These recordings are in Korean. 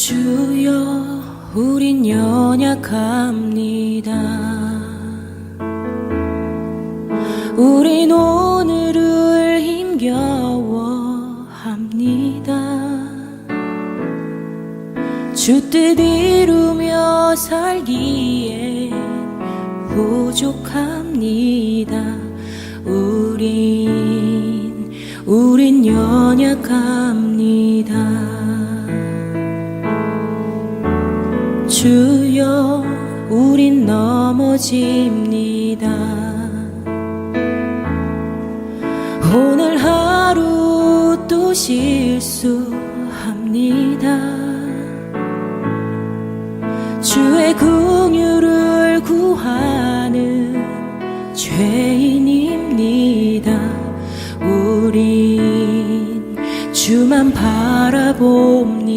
주여 우린 연약합니다. 우린 오늘을 힘겨워합니다. 주 뜻 이루며 살기에 부족합니다. 우린 연약합니다. 주여 우린 넘어집니다. 오늘 하루 또 실수합니다. 주의 긍휼을 구하는 죄인입니다. 우린 주만 바라봅니다.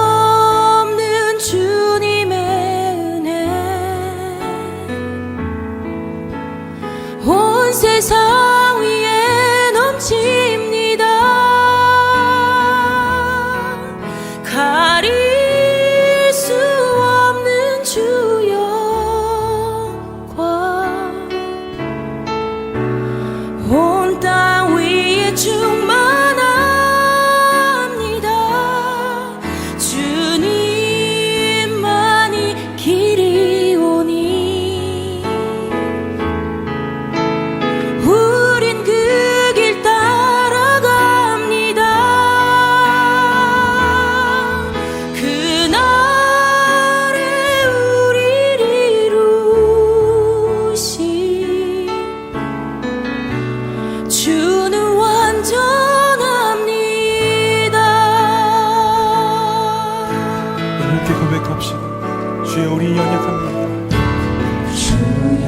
한없는 주님의 은혜 온 세상 위에 넘칩니다. 가릴 수 없는 주 영광 온 땅 위에 충만합니다. 주님만이 길이오니 우린 그 길 따라갑니다. 그날에 우리를 이루신 주는 완전합니다. 이렇게 고백합시다. 주여 우리 연약합니다. 주여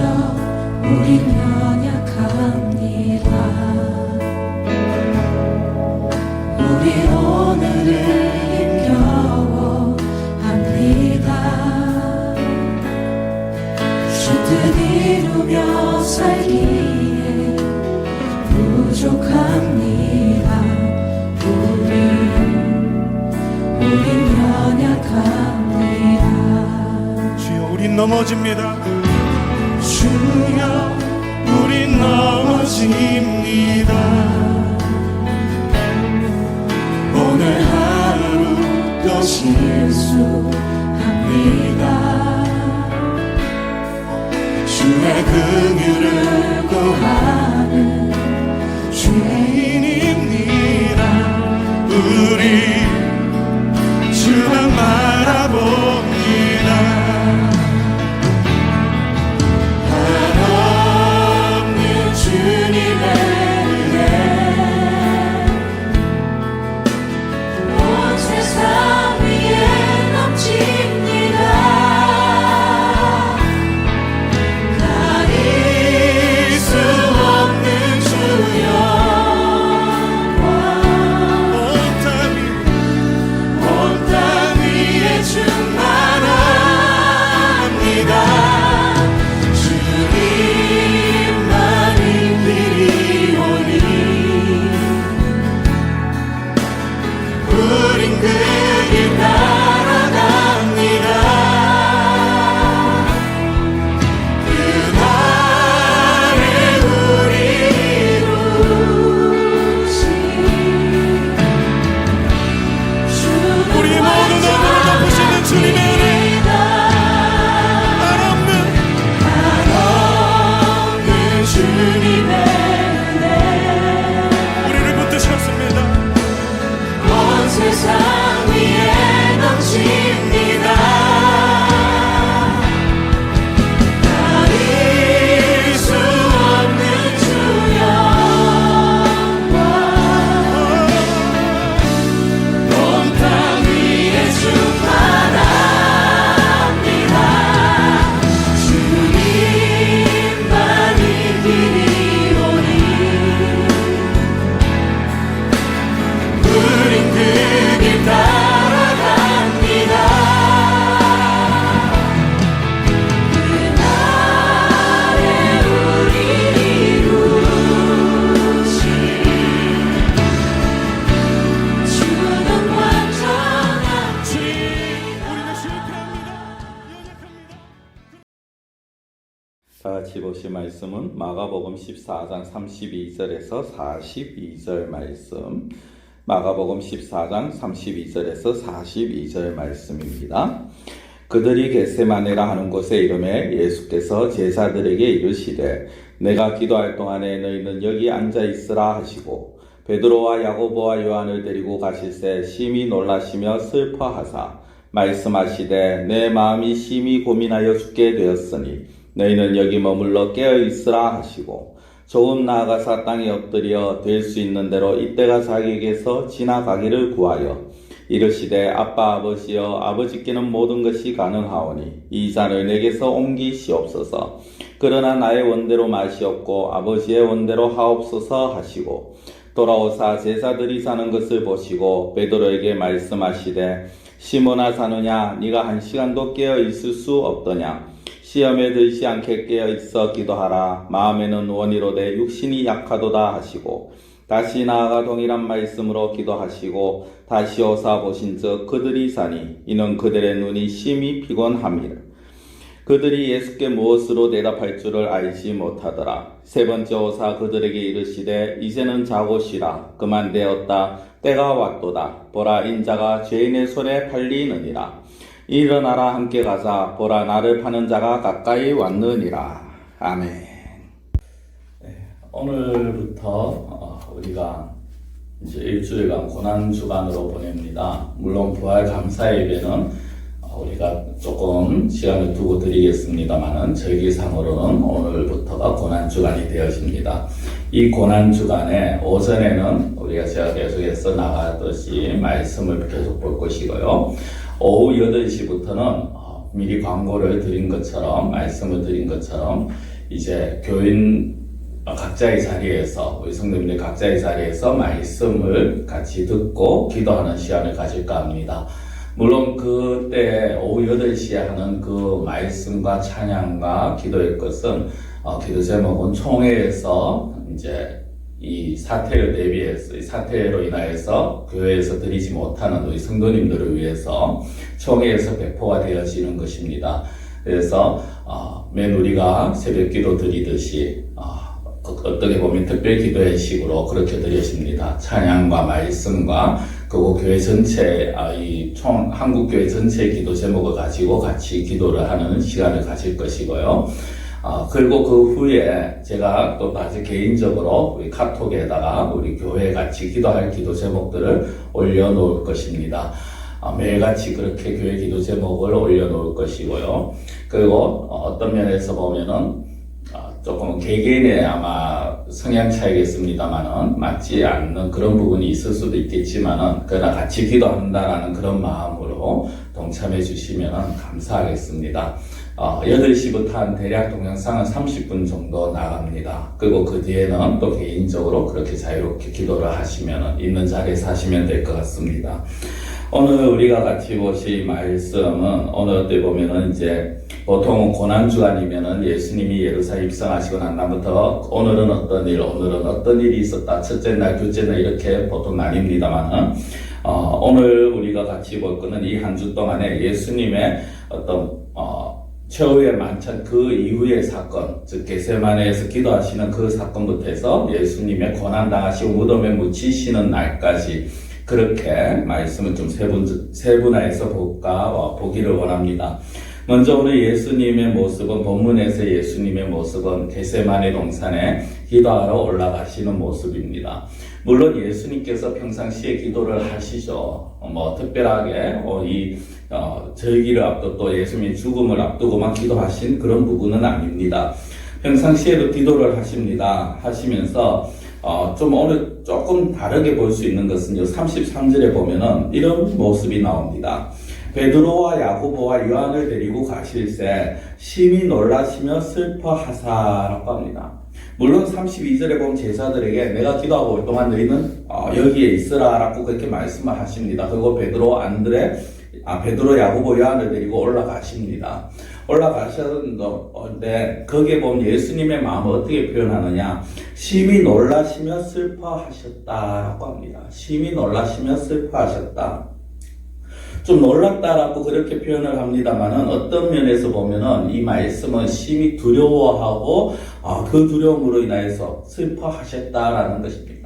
우린 연약합니다. 우린 오늘을 힘겨워합니다. 주 뜻 이루며 살기에 부족합니다. 우린 연약합니다. 주여 우린 넘어집니다. 주여 우린 넘어집니다. 오늘 하루 또 실수합니다. 주의 긍휼을 구하는 죄인입니다. 우리 주만 바라봅니다. 한없는 주님의 은혜 온 세상 위에 넘칩니다. 가릴 수 없는 같이 보실 말씀은 마가복음 14장 32절에서 42절 말씀, 마가복음 14장 32절에서 42절 말씀입니다. 그들이 겟세마네라 하는 곳에 이르매 예수께서 제자들에게 이르시되 내가 기도할 동안에 너희는 여기 앉아 있으라 하시고 베드로와 야고보와 요한을 데리고 가실새 심히 놀라시며 슬퍼하사 말씀하시되 내 마음이 심히 고민하여 죽게 되었으니 너희는 여기 머물러 깨어 있으라 하시고 조금 나아가사 땅에 엎드려 될 수 있는 대로 이때가 자기에게서 지나가기를 구하여 이르시되 아빠 아버지여 아버지께는 모든 것이 가능하오니 이 잔을 내게서 옮기시옵소서. 그러나 나의 원대로 마시옵고 아버지의 원대로 하옵소서 하시고 돌아오사 제자들이 사는 것을 보시고 베드로에게 말씀하시되 시몬아 사느냐 네가 한 시간도 깨어 있을 수 없더냐. 시험에 들지 않게 깨어 있어 기도하라. 마음에는 원이로되 육신이 약하도다 하시고 다시 나아가 동일한 말씀으로 기도하시고 다시 오사 보신즉 그들이 사니 이는 그들의 눈이 심히 피곤함이라. 그들이 예수께 무엇으로 대답할 줄을 알지 못하더라. 세 번째 오사 그들에게 이르시되 이제는 자고 쉬라. 그만 되었다. 때가 왔도다. 보라 인자가 죄인의 손에 팔리느니라. 일어나라 함께 가자. 보라 나를 파는 자가 가까이 왔느니라. 아멘. 오늘부터 우리가 이제 일주일간 고난주간으로 보냅니다. 물론 부활 감사 예배는 우리가 조금 시간을 두고 드리겠습니다만은 절기상으로는 오늘부터가 고난주간이 되어집니다. 이 고난주간에 오전에는 제가 계속해서 나가듯이 말씀을 계속 볼 것이고요. 오후 8시부터는 미리 광고를 드린 것처럼 말씀을 드린 것처럼 이제 교인 각자의 자리에서 우리 성도님들 각자의 자리에서 말씀을 같이 듣고 기도하는 시간을 가질까 합니다. 물론 그때 오후 8시에 하는 그 말씀과 찬양과 기도의 것은 기도 제목은 총회에서 이제 이 사태를 대비해서 이 사태로 인하여서 교회에서 드리지 못하는 우리 성도님들을 위해서 총회에서 배포가 되어지는 것입니다. 그래서 맨 우리가 새벽 기도 드리듯이 어떻게 보면 특별 기도의 식으로 그렇게 드려집니다. 찬양과 말씀과 그리고 교회 전체 한국 교회 전체의 기도 제목을 가지고 같이 기도를 하는 시간을 가질 것이고요. 그리고 그 후에 제가 또 다시 개인적으로 우리 카톡에다가 우리 교회 같이 기도할 기도 제목들을 올려놓을 것입니다. 매일같이 그렇게 교회 기도 제목을 올려놓을 것이고요. 그리고 어떤 면에서 보면은 조금 개개인의 아마 성향 차이겠습니다만은 맞지 않는 그런 부분이 있을 수도 있겠지만은 그러나 같이 기도한다라는 그런 마음으로 동참해 주시면 감사하겠습니다. 8시부터 한 대략 동영상은 30분 정도 나갑니다. 그리고 그 뒤에는 또 개인적으로 그렇게 자유롭게 기도를 하시면 있는 자리에서 하시면 될 것 같습니다. 오늘 우리가 같이 보실 말씀은 오늘 때 보면은 이제 보통 고난주간이면은 예수님이 예루살렘 입성하시고 난 다음부터 오늘은 어떤 일, 오늘은 어떤 일이 있었다. 첫째 날, 둘째 날 이렇게 보통 나뉩니다만은 오늘 우리가 같이 볼 거는 이 한 주 동안에 예수님의 어떤 최후의 만찬 그 이후의 사건, 즉 겟세마네에서 기도하시는 그 사건부터 해서 예수님의 고난당하시고 무덤에 묻히시는 날까지 그렇게 말씀을 좀 세분화해서 보기를 원합니다. 먼저 오늘 예수님의 모습은 본문에서 예수님의 모습은 겟세마네 동산에 기도하러 올라가시는 모습입니다. 물론 예수님께서 평상시에 기도를 하시죠. 특별하게 절기를 앞두고 또 예수님의 죽음을 앞두고만 기도하신 그런 부분은 아닙니다. 평상시에도 기도를 하십니다. 하시면서 좀 오늘 조금 다르게 볼 수 있는 것은 33절에 보면은 이런 모습이 나옵니다. 베드로와 야고보와 요한을 데리고 가실새 심히 놀라시며 슬퍼하사라고 합니다. 물론 32절에 보면 제자들에게 내가 기도하고 올 동안 너희는 여기에 있으라라고 그렇게 말씀을 하십니다. 그리고 베드로, 야고보, 요한을 데리고 올라가십니다. 올라가셨는데 거기에 보면 예수님의 마음을 어떻게 표현하느냐, 심히 놀라시며 슬퍼하셨다라고 합니다. 심히 놀라시며 슬퍼하셨다. 좀 놀랐다라고 그렇게 표현을 합니다만은 어떤 면에서 보면은 이 말씀은 심히 두려워하고 그 두려움으로 인하여서 슬퍼하셨다라는 것입니다.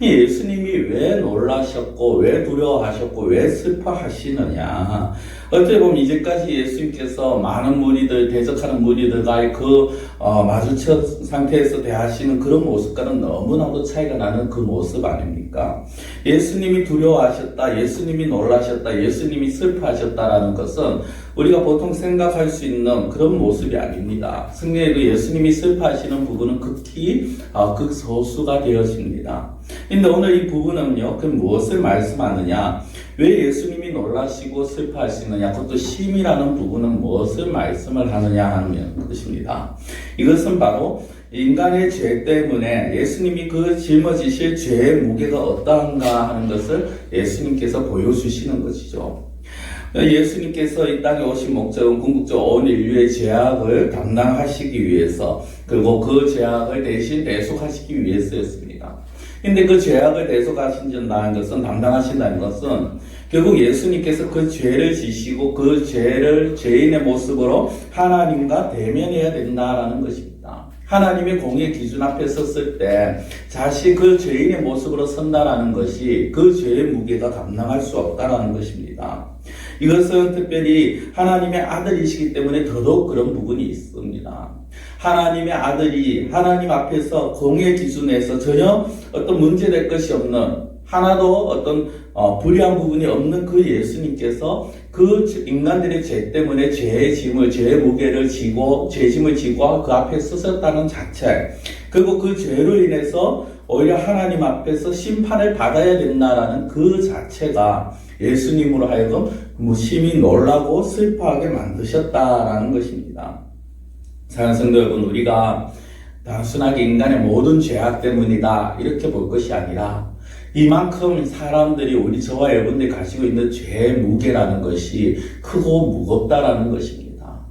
예수님이 왜 놀라셨고 왜 두려워하셨고 왜 슬퍼하시느냐, 어떻게 보면 이제까지 예수님께서 많은 무리들, 대적하는 무리들과의 마주쳐 상태에서 대하시는 그런 모습과는 너무나도 차이가 나는 그 모습 아닙니까? 예수님이 두려워하셨다, 예수님이 놀라셨다, 예수님이 슬퍼하셨다라는 것은 우리가 보통 생각할 수 있는 그런 모습이 아닙니다. 성경에도 예수님이 슬퍼하시는 부분은 극히 극소수가 되어집니다. 근데 오늘 이 부분은요, 그 무엇을 말씀하느냐, 왜 예수님이 놀라시고 슬퍼하시느냐, 그것도 심이라는 부분은 무엇을 말씀을 하느냐 하는 것입니다. 이것은 바로 인간의 죄 때문에 예수님이 그 짊어지실 죄의 무게가 어떠한가 하는 것을 예수님께서 보여주시는 것이죠. 예수님께서 이 땅에 오신 목적은 궁극적으로 온 인류의 죄악을 담당하시기 위해서, 그리고 그 죄악을 대신 대속하시기 위해서였습니다. 근데 그 죄악을 대속하신다는 것은, 담당하신다는 것은 결국 예수님께서 그 죄를 지시고 그 죄를 죄인의 모습으로 하나님과 대면해야 된다라는 것입니다. 하나님의 공의 기준 앞에 섰을 때 자신 그 죄인의 모습으로 선다라는 것이 그 죄의 무게가 감당할 수 없다라는 것입니다. 이것은 특별히 하나님의 아들이시기 때문에 더더욱 그런 부분이 있습니다. 하나님의 아들이 하나님 앞에서 공의 기준에서 전혀 어떤 문제될 것이 없는, 하나도 어떤 불의한 부분이 없는 그 예수님께서 그 인간들의 죄 때문에 죄의 짐을, 죄의 무게를 지고, 죄짐을 지고 그 앞에 서셨다는 자체, 그리고 그 죄로 인해서 오히려 하나님 앞에서 심판을 받아야 된다라는 그 자체가 예수님으로 하여금 심히 놀라고 슬퍼하게 만드셨다라는 것입니다. 사랑하는 성도 여러분, 우리가 단순하게 인간의 모든 죄악 때문이다 이렇게 볼 것이 아니라 이만큼 사람들이, 우리 저와 여러분들이 가지고 있는 죄의 무게라는 것이 크고 무겁다라는 것입니다.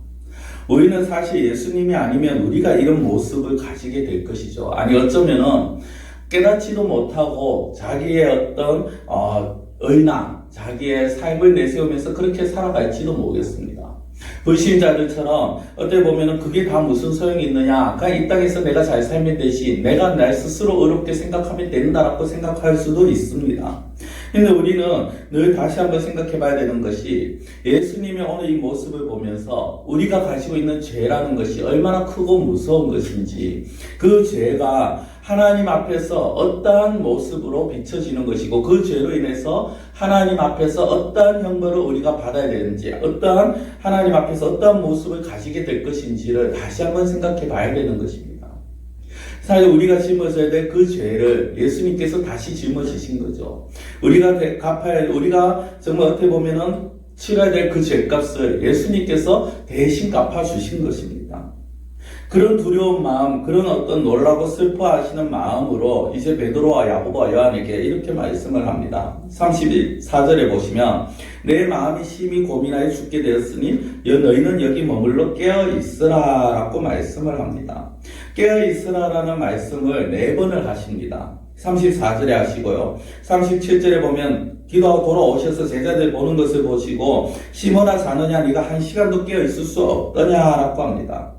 우리는 사실 예수님이 아니면 우리가 이런 모습을 가지게 될 것이죠. 아니 어쩌면은 깨닫지도 못하고 자기의 어떤 의나 자기의 삶을 내세우면서 그렇게 살아갈지도 모르겠습니다. 불신자들처럼 어떻게 보면은 그게 다 무슨 소용이 있느냐, 그냥 이 땅에서 내가 잘 살면 되지, 내가 날 스스로 어렵게 생각하면 된다라고 생각할 수도 있습니다. 근데 우리는 늘 다시 한번 생각해 봐야 되는 것이, 예수님의 오늘 이 모습을 보면서 우리가 가지고 있는 죄라는 것이 얼마나 크고 무서운 것인지, 그 죄가 하나님 앞에서 어떠한 모습으로 비춰지는 것이고, 그 죄로 인해서 하나님 앞에서 어떠한 형벌을 우리가 받아야 되는지, 어떠한 하나님 앞에서 어떠한 모습을 가지게 될 것인지를 다시 한번 생각해 봐야 되는 것입니다. 사실 우리가 짊어져야 될 그 죄를 예수님께서 다시 짊어지신 거죠. 우리가 정말 어떻게 보면은 치러야 될 그 죄값을 예수님께서 대신 갚아주신 것입니다. 그런 두려운 마음, 그런 어떤 놀라고 슬퍼하시는 마음으로 이제 베드로와 야고보와 요한에게 이렇게 말씀을 합니다. 34절에 보시면, 내 마음이 심히 고민하여 죽게 되었으니 너희는 여기 머물러 깨어있으라 라고 말씀을 합니다. 깨어있으라라는 말씀을 4번을 하십니다. 34절에 하시고요. 37절에 보면 기도하고 돌아오셔서 제자들 보는 것을 보시고, 시몬아 자느냐, 네가 1시간도 깨어있을 수 없더냐라고 합니다.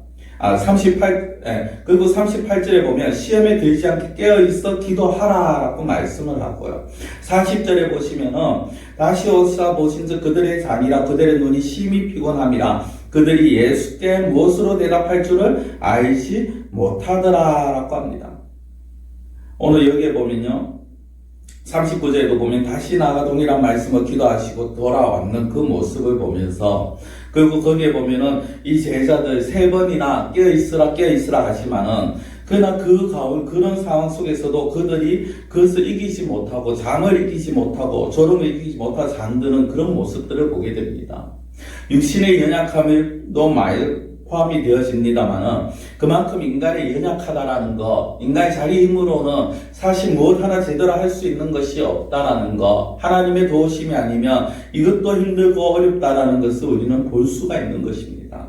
그리고 38절에 보면 시험에 들지 않게 깨어있어 기도하라라고 말씀을 하고요. 40절에 보시면은 다시 오사 보신즉 그들의 잔이라 그들의 눈이 심히 피곤함이라 그들이 예수께 무엇으로 대답할 줄을 알지 못하더라라고 합니다. 오늘 여기에 보면요, 39절에도 보면 다시 나아가 동일한 말씀을 기도하시고 돌아왔는 그 모습을 보면서, 그리고 거기에 보면은 이 제자들 3번이나 깨어있으라 하지만은, 그러나 그런 상황 속에서도 그들이 그것을 이기지 못하고, 잠을 이기지 못하고, 졸음을 이기지 못하고 잠드는 그런 모습들을 보게 됩니다. 육신의 연약함도 포함이 되어집니다만은 그만큼 인간이 연약하다라는 것, 인간의 자기 힘으로는 사실 무엇 하나 제대로 할 수 있는 것이 없다라는 것, 하나님의 도우심이 아니면 이것도 힘들고 어렵다라는 것을 우리는 볼 수가 있는 것입니다.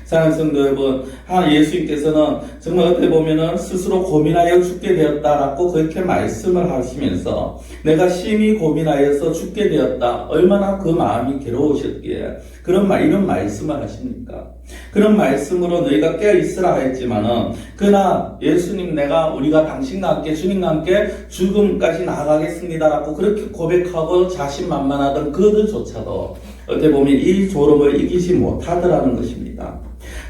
사랑하는 성도 여러분, 예수님께서는 정말 어떻게 보면은 스스로 고민하여 죽게 되었다라고 그렇게 말씀을 하시면서 내가 심히 고민하여서 죽게 되었다. 얼마나 그 마음이 괴로우셨기에 이런 말씀을 하십니까? 그런 말씀으로 너희가 깨어있으라 했지만은 그러나 예수님 우리가 당신과 함께 주님과 함께 죽음까지 나아가겠습니다라고 그렇게 고백하고 자신만만하던 그들조차도 어떻게 보면 이 졸음을 이기지 못하더라는 것입니다.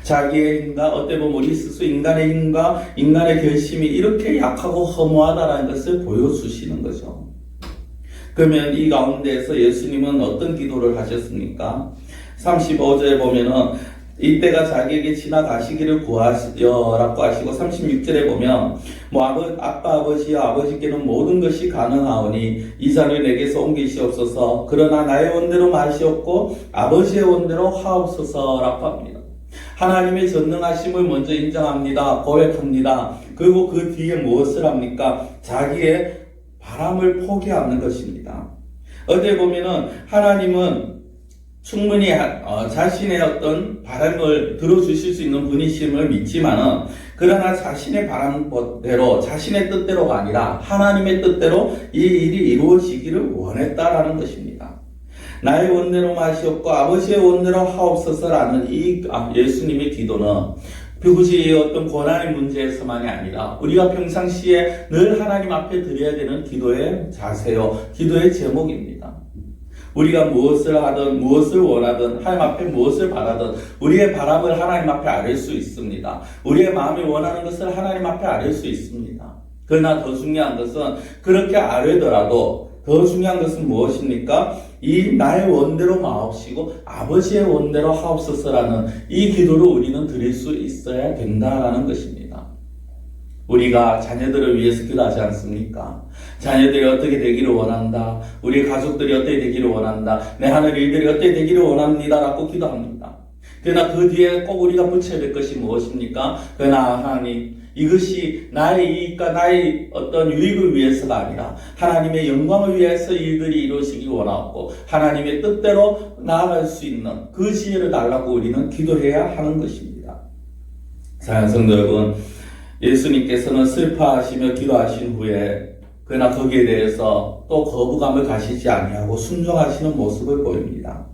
자기의 힘과 어떻게 보면 우리 스스로 인간의 힘과 인간의 결심이 이렇게 약하고 허무하다라는 것을 보여주시는 거죠. 그러면 이 가운데에서 예수님은 어떤 기도를 하셨습니까? 35절에 보면은 이때가 자기에게 지나가시기를 구하시라고 하시고 36절에 보면 아빠 아버지여 아버지께는 모든 것이 가능하오니 이 잔을 내게서 옮기시옵소서. 그러나 나의 원대로 마시옵고 아버지의 원대로 하옵소서라고 합니다. 하나님의 전능하심을 먼저 인정합니다. 고백합니다. 그리고 그 뒤에 무엇을 합니까? 자기의 바람을 포기하는 것입니다. 어떻게 보면은 하나님은 충분히 자신의 어떤 바람을 들어주실 수 있는 분이심을 믿지만은 그러나 자신의 바람대로 자신의 뜻대로가 아니라 하나님의 뜻대로 이 일이 이루어지기를 원했다라는 것입니다. 나의 원대로 마시옵고 아버지의 원대로 하옵소서라는 이 예수님의 기도는 굳이 어떤 고난의 문제에서만이 아니라 우리가 평상시에 늘 하나님 앞에 드려야 되는 기도의 자세요, 기도의 제목입니다. 우리가 무엇을 하든 무엇을 원하든 하나님 앞에 무엇을 바라든 우리의 바람을 하나님 앞에 아뢰 수 있습니다. 우리의 마음이 원하는 것을 하나님 앞에 아뢰 수 있습니다. 그러나 더 중요한 것은 그렇게 아뢰더라도 더 중요한 것은 무엇입니까? 이 나의 원대로 마옵시고 아버지의 원대로 하옵소서라는 이 기도를 우리는 드릴 수 있어야 된다라는 것입니다. 우리가 자녀들을 위해서 기도하지 않습니까? 자녀들이 어떻게 되기를 원한다. 우리 가족들이 어떻게 되기를 원한다. 내 하늘 일들이 어떻게 되기를 원합니다라고 기도합니다. 그러나 그 뒤에 꼭 우리가 붙여야 될 것이 무엇입니까? 그러나 하나님, 이것이 나의 이익과 나의 어떤 유익을 위해서가 아니라 하나님의 영광을 위해서 일들이 이루어지기 원하고 하나님의 뜻대로 나아갈 수 있는 그 지혜를 달라고 우리는 기도해야 하는 것입니다. 사랑하는 성도 여러분, 예수님께서는 슬퍼하시며 기도하신 후에 그러나 거기에 대해서 또 거부감을 가시지 아니하고 순종하시는 모습을 보입니다.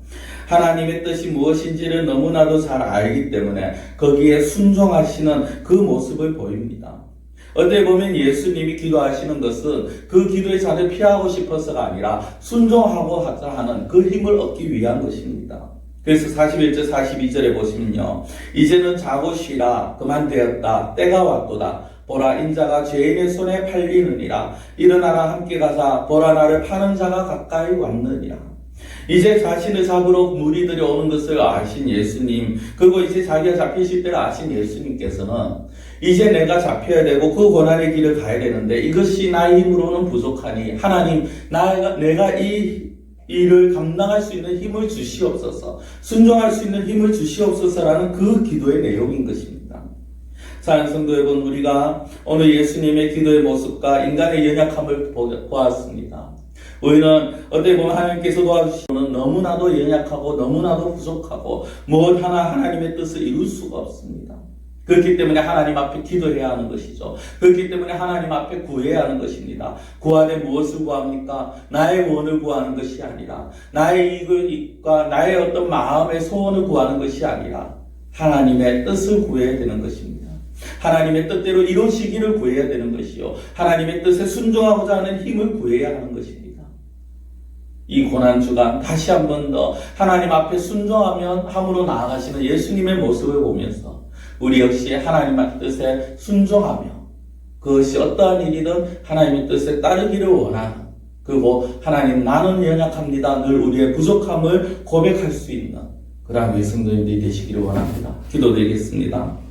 하나님의 뜻이 무엇인지를 너무나도 잘 알기 때문에 거기에 순종하시는 그 모습을 보입니다. 어떻게 보면 예수님이 기도하시는 것은 그 기도의 잔을 피하고 싶어서가 아니라 순종하고자 하는 그 힘을 얻기 위한 것입니다. 그래서 41절 42절에 보시면요, 이제는 자고 쉬라. 그만 되었다. 때가 왔도다. 보라, 인자가 죄인의 손에 팔리느니라. 일어나라, 함께 가자. 보라, 나를 파는 자가 가까이 왔느니라. 이제 자신을 잡으러 무리들이 오는 것을 아신 예수님, 그리고 이제 자기가 잡히실 때를 아신 예수님께서는 이제 내가 잡혀야 되고 그 고난의 길을 가야 되는데 이것이 나의 힘으로는 부족하니 하나님, 내가 이 일을 감당할 수 있는 힘을 주시옵소서, 순종할 수 있는 힘을 주시옵소서라는 그 기도의 내용인 것입니다. 사랑하는 성도 여러분, 우리가 오늘 예수님의 기도의 모습과 인간의 연약함을 보았습니다. 우리는 어떻게 보면 하나님께서 도와주시면 너무나도 연약하고 너무나도 부족하고 무엇 하나 하나님의 뜻을 이룰 수가 없습니다. 그렇기 때문에 하나님 앞에 기도해야 하는 것이죠. 그렇기 때문에 하나님 앞에 구해야 하는 것입니다. 구하되 무엇을 구합니까? 나의 원을 구하는 것이 아니라 나의 이익과 나의 어떤 마음의 소원을 구하는 것이 아니라 하나님의 뜻을 구해야 되는 것입니다. 하나님의 뜻대로 이루어지기를 구해야 되는 것이요, 하나님의 뜻에 순종하고자 하는 힘을 구해야 하는 것입니다. 이 고난주간 다시 한 번 더 하나님 앞에 순종하면 함으로 나아가시는 예수님의 모습을 보면서 우리 역시 하나님의 뜻에 순종하며 그것이 어떠한 일이든 하나님의 뜻에 따르기를 원하는, 그리고 하나님, 나는 연약합니다. 늘 우리의 부족함을 고백할 수 있는 그러한 우리 성도님들이 되시기를 원합니다. 기도드리겠습니다.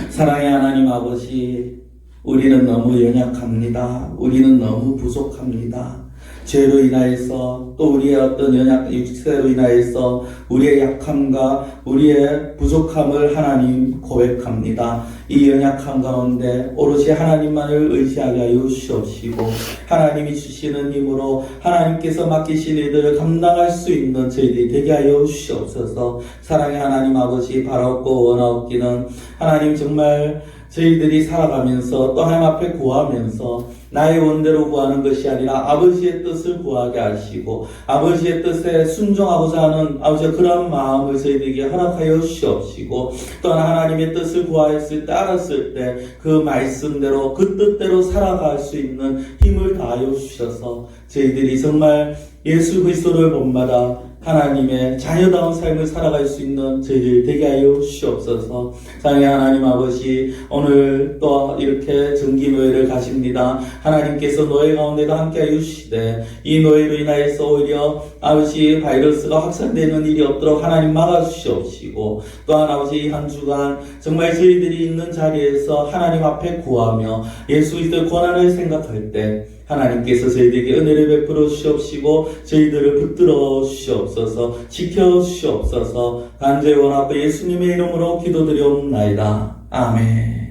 사랑의 하나님 아버지, 우리는 너무 연약합니다. 우리는 너무 부족합니다. 죄로 인하여서 또 우리의 어떤 육체로 인하여서 우리의 약함과 우리의 부족함을 하나님 고백합니다. 이 연약함 가운데 오롯이 하나님만을 의지하게 하여 주시옵시고 하나님이 주시는 힘으로 하나님께서 맡기신 일들을 감당할 수 있는 저희들이 되게 하여 주시옵소서. 사랑의 하나님 아버지, 바라옵고 원하옵기는 하나님 정말 저희들이 살아가면서 또 하나님 앞에 구하면서 나의 원대로 구하는 것이 아니라 아버지의 뜻을 구하게 하시고 아버지의 뜻에 순종하고자 하는 아버지의 그런 마음을 저희들에게 허락하여 주시옵시고 또한 하나님의 뜻을 구하였을 때 알았을 때 그 말씀대로 그 뜻대로 살아갈 수 있는 힘을 다하여 주셔서 저희들이 정말 예수 그리스도를 본받아 하나님의 자녀다운 삶을 살아갈 수 있는 저희들 되게 하여 주시옵소서. 사랑의 하나님 아버지, 오늘 또 이렇게 정기노예를 가십니다. 하나님께서 노예 가운데도 함께 하여 주시되 이 노예로 인하여서 오히려 아버지 바이러스가 확산되는 일이 없도록 하나님 막아주시옵시고 또한 아버지 한 주간 정말 저희들이 있는 자리에서 하나님 앞에 구하며 예수 그리스도의 권한을 생각할 때 하나님께서 저희들에게 은혜를 베풀어 주시옵시고 저희들을 붙들어 주시옵소서, 지켜 주시옵소서. 간절히 원하고 예수님의 이름으로 기도드리옵나이다. 아멘.